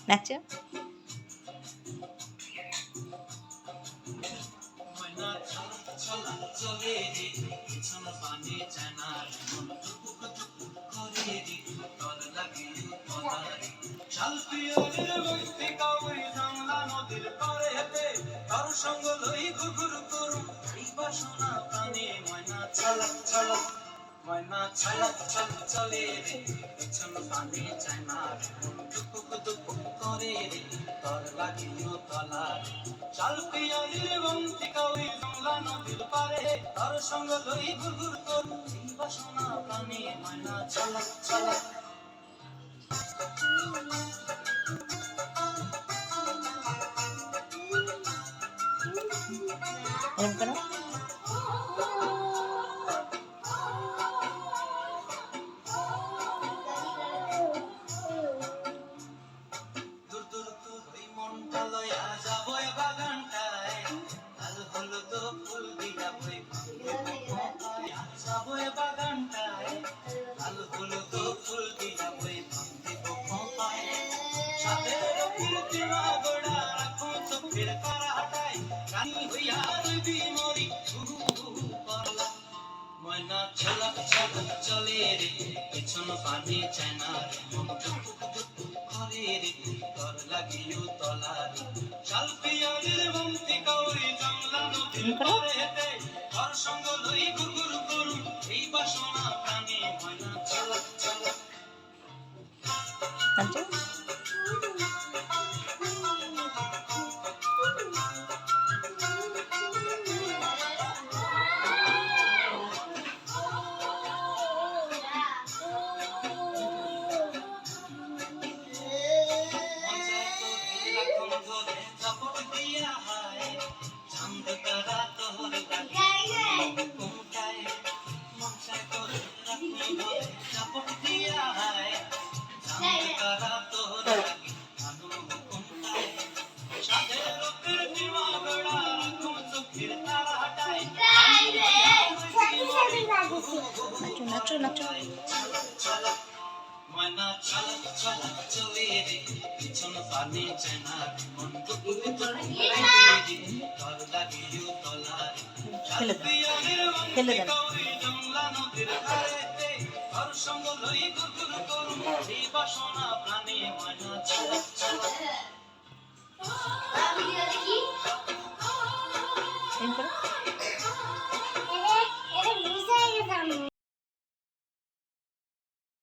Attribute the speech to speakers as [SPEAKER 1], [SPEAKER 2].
[SPEAKER 1] নাচো।
[SPEAKER 2] সঙ্গ লই ঘুঘুর করু এই বাসনা প্রাণে ময়না ছলক ছলক ময়না ছলক ছলক চলে রে পিছন পানে চায় না দুপুক দুপুক করে রে তর লাগিও তলা রে চাল পিয়ালির বন্তিকা ওই জংলা নদীর পারে তর সঙ্গ লই ঘুঘুর করু এই বাসনা প্রাণে ময়না ছলক ছলক
[SPEAKER 1] এরকম করো।
[SPEAKER 2] দূর দূর তো ওই মনটা লয়া যাবো বাগানটায় লাল হলুদ ফুল দিয়া বই যাবো বাগানটায় লাল হলুদ ফুল দিয়া বই ভাঙতে পায় সাথে কীর্তি গোড়া রাখো চোখের তারা হাটায় রানী হইয়া রইবি মরি করলা ময়না ছলক ছলক চলে রে পিছন পানি চায় না রে মন দুপুক দুপুক করে রে তর লাগিও তলা রে শাল পিয়ালির বন্তিকা ওই জংলা নদীর পারে হেঁটে তর সঙ্গ লই ঘুঘুর করু এই বাসনা প্রাণে ময়না ছলক ছলক
[SPEAKER 1] নাচো। নাচো নাচো নাচো।
[SPEAKER 2] ময়না ছলক ছলক চলে রে পিছন পানে চেনা মন দুপুক দুপুক তর লাগিও তলা রে
[SPEAKER 1] ফেলে দাও, ফেলে দেন।
[SPEAKER 2] জংলা নদীর ধারে তর সঙ্গ লই ঘুঘুর করু এই বাসনা প্রাণে ময়না ছলক ছলক
[SPEAKER 1] এরকম করো।